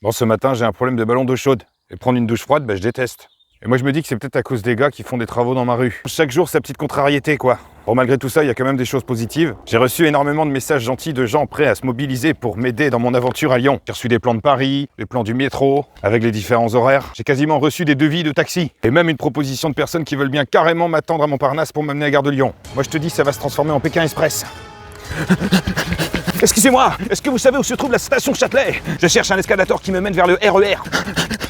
Bon, ce matin, j'ai un problème de ballon d'eau chaude. Et prendre une douche froide, je déteste. Et moi, je me dis que c'est peut-être à cause des gars qui font des travaux dans ma rue. Chaque jour, sa petite contrariété, quoi. Bon, malgré tout ça, il y a quand même des choses positives. J'ai reçu énormément de messages gentils de gens prêts à se mobiliser pour m'aider dans mon aventure à Lyon. J'ai reçu des plans de Paris, des plans du métro, avec les différents horaires. J'ai quasiment reçu des devis de taxi. Et même une proposition de personnes qui veulent bien carrément m'attendre à Montparnasse pour m'amener à Gare de Lyon. Moi, je te dis, ça va se transformer en Pékin Express. Excusez-moi, est-ce que vous savez où se trouve la station Châtelet? Je cherche un escalator qui me mène vers le RER.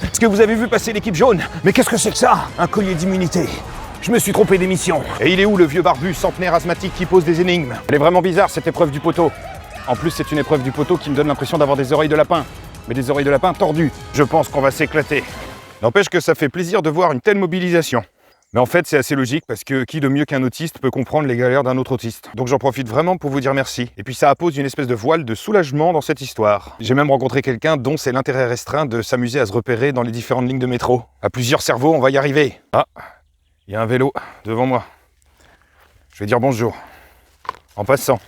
Est-ce que vous avez vu passer l'équipe jaune? Mais qu'est-ce que c'est que ça? Un collier d'immunité. Je me suis trompé d'émission. Et il est où le vieux barbu centenaire asthmatique qui pose des énigmes? Elle est vraiment bizarre cette épreuve du poteau. En plus, c'est une épreuve du poteau qui me donne l'impression d'avoir des oreilles de lapin. Mais des oreilles de lapin tordues. Je pense qu'on va s'éclater. N'empêche que ça fait plaisir de voir une telle mobilisation. Mais en fait, c'est assez logique parce que qui de mieux qu'un autiste peut comprendre les galères d'un autre autiste. Donc j'en profite vraiment pour vous dire merci. Et puis ça appose une espèce de voile de soulagement dans cette histoire. J'ai même rencontré quelqu'un dont c'est l'intérêt restreint de s'amuser à se repérer dans les différentes lignes de métro. À plusieurs cerveaux, on va y arriver. Ah, il y a un vélo devant moi. Je vais dire bonjour. En passant,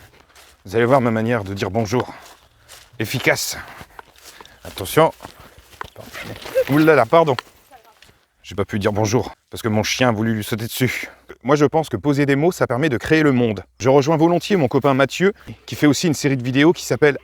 vous allez voir ma manière de dire bonjour. Efficace. Attention. Oulala, pardon. J'ai pas pu dire bonjour, parce que mon chien a voulu lui sauter dessus. Moi je pense que poser des mots, ça permet de créer le monde. Je rejoins volontiers mon copain Mathieu, qui fait aussi une série de vidéos qui s'appelle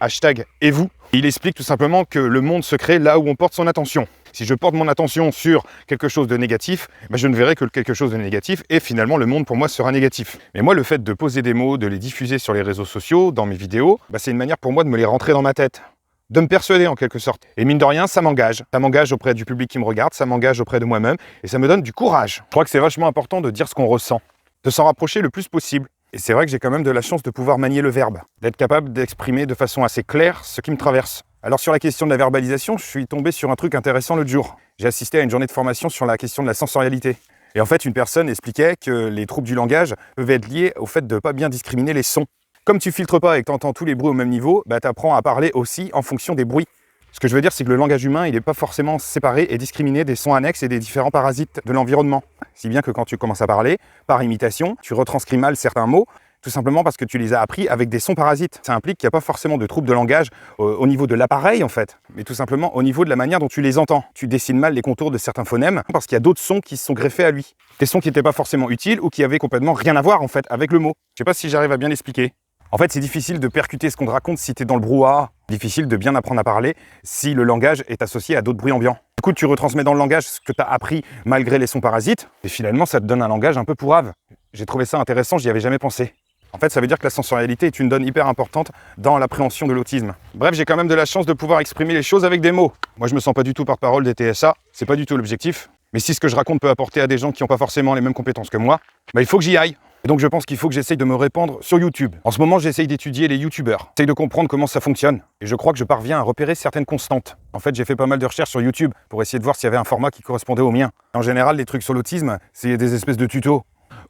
#et vous. Il explique tout simplement que le monde se crée là où on porte son attention. Si je porte mon attention sur quelque chose de négatif, je ne verrai que quelque chose de négatif, et finalement le monde pour moi sera négatif. Mais moi le fait de poser des mots, de les diffuser sur les réseaux sociaux, dans mes vidéos, c'est une manière pour moi de me les rentrer dans ma tête. De me persuader en quelque sorte. Et mine de rien, ça m'engage. Ça m'engage auprès du public qui me regarde, ça m'engage auprès de moi-même, et ça me donne du courage. Je crois que c'est vachement important de dire ce qu'on ressent, de s'en rapprocher le plus possible. Et c'est vrai que j'ai quand même de la chance de pouvoir manier le verbe, d'être capable d'exprimer de façon assez claire ce qui me traverse. Alors sur la question de la verbalisation, je suis tombé sur un truc intéressant l'autre jour. J'ai assisté à une journée de formation sur la question de la sensorialité. Et en fait, une personne expliquait que les troubles du langage peuvent être liés au fait de ne pas bien discriminer les sons. Comme tu filtres pas et que tu entends tous les bruits au même niveau, tu apprends à parler aussi en fonction des bruits. Ce que je veux dire, c'est que le langage humain, il n'est pas forcément séparé et discriminé des sons annexes et des différents parasites de l'environnement. Si bien que quand tu commences à parler, par imitation, tu retranscris mal certains mots, tout simplement parce que tu les as appris avec des sons parasites. Ça implique qu'il n'y a pas forcément de troubles de langage au niveau de l'appareil en fait, mais tout simplement au niveau de la manière dont tu les entends. Tu dessines mal les contours de certains phonèmes parce qu'il y a d'autres sons qui se sont greffés à lui. Des sons qui n'étaient pas forcément utiles ou qui avaient complètement rien à voir en fait avec le mot. Je sais pas si j'arrive à bien l'expliquer. En fait, c'est difficile de percuter ce qu'on te raconte si tu es dans le brouhaha. Difficile de bien apprendre à parler si le langage est associé à d'autres bruits ambiants. Du coup, tu retransmets dans le langage ce que tu as appris malgré les sons parasites, et finalement, ça te donne un langage un peu pourrave. J'ai trouvé ça intéressant, j'y avais jamais pensé. En fait, ça veut dire que la sensorialité est une donne hyper importante dans l'appréhension de l'autisme. Bref, j'ai quand même de la chance de pouvoir exprimer les choses avec des mots. Moi, je me sens pas du tout porte-parole des TSA, c'est pas du tout l'objectif. Mais si ce que je raconte peut apporter à des gens qui n'ont pas forcément les mêmes compétences que moi, il faut que j'y aille. Et donc je pense qu'il faut que j'essaye de me répandre sur YouTube. En ce moment, j'essaye d'étudier les YouTubeurs. J'essaye de comprendre comment ça fonctionne. Et je crois que je parviens à repérer certaines constantes. En fait, j'ai fait pas mal de recherches sur YouTube pour essayer de voir s'il y avait un format qui correspondait au mien. En général, les trucs sur l'autisme, c'est des espèces de tutos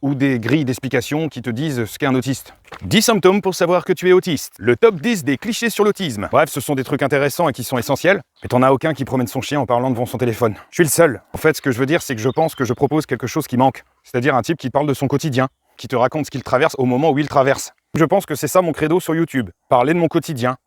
ou des grilles d'explications qui te disent ce qu'est un autiste. 10 symptômes pour savoir que tu es autiste. Le top 10 des clichés sur l'autisme. Bref, ce sont des trucs intéressants et qui sont essentiels. Mais t'en as aucun qui promène son chien en parlant devant son téléphone. Je suis le seul. En fait, ce que je veux dire, c'est que je pense que je propose quelque chose qui manque. C'est-à-dire un type qui parle de son quotidien, qui te raconte ce qu'il traverse au moment où il traverse. Je pense que c'est ça mon credo sur YouTube. Parler de mon quotidien.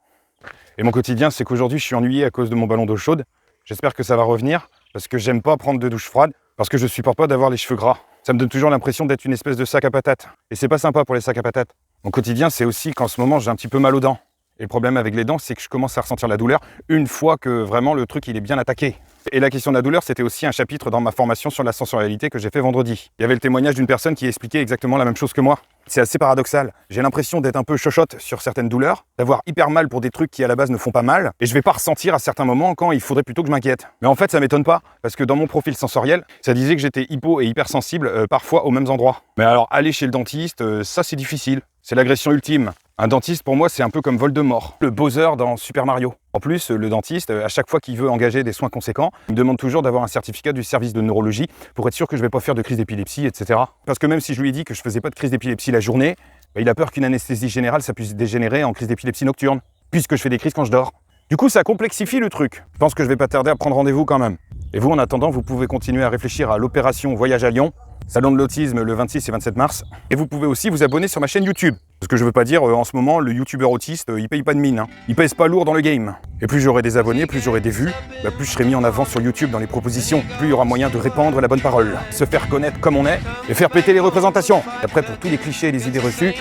Et mon quotidien, c'est qu'aujourd'hui, je suis ennuyé à cause de mon ballon d'eau chaude. J'espère que ça va revenir, parce que j'aime pas prendre de douche froide, parce que je supporte pas d'avoir les cheveux gras. Ça me donne toujours l'impression d'être une espèce de sac à patates. Et c'est pas sympa pour les sacs à patates. Mon quotidien, c'est aussi qu'en ce moment, j'ai un petit peu mal aux dents. Et le problème avec les dents, c'est que je commence à ressentir la douleur une fois que vraiment le truc, il est bien attaqué. Et la question de la douleur, c'était aussi un chapitre dans ma formation sur la sensorialité que j'ai fait vendredi. Il y avait le témoignage d'une personne qui expliquait exactement la même chose que moi. C'est assez paradoxal. J'ai l'impression d'être un peu chochotte sur certaines douleurs, d'avoir hyper mal pour des trucs qui à la base ne font pas mal, et je vais pas ressentir à certains moments quand il faudrait plutôt que je m'inquiète. Mais en fait, ça m'étonne pas, parce que dans mon profil sensoriel, ça disait que j'étais hypo et hypersensible parfois aux mêmes endroits. Mais alors, aller chez le dentiste, ça c'est difficile. C'est l'agression ultime. Un dentiste, pour moi, c'est un peu comme Voldemort, le Bowser dans Super Mario. En plus, le dentiste, à chaque fois qu'il veut engager des soins conséquents, il me demande toujours d'avoir un certificat du service de neurologie pour être sûr que je ne vais pas faire de crise d'épilepsie, etc. Parce que même si je lui ai dit que je faisais pas de crise d'épilepsie la journée, il a peur qu'une anesthésie générale, ça puisse dégénérer en crise d'épilepsie nocturne, puisque je fais des crises quand je dors. Du coup, ça complexifie le truc. Je pense que je vais pas tarder à prendre rendez-vous quand même. Et vous, en attendant, vous pouvez continuer à réfléchir à l'opération Voyage à Lyon. Salon de l'autisme le 26 et 27 mars. Et vous pouvez aussi vous abonner sur ma chaîne YouTube. Parce que je veux pas dire, en ce moment, le youtubeur autiste, il paye pas de mine. Hein. Il pèse pas lourd dans le game. Et plus j'aurai des abonnés, plus j'aurai des vues, plus je serai mis en avant sur YouTube dans les propositions. Plus il y aura moyen de répandre la bonne parole, se faire connaître comme on est, et faire péter les représentations. Et après, pour tous les clichés et les idées reçues,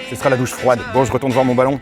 ce sera la douche froide. Bon, je retourne voir mon ballon.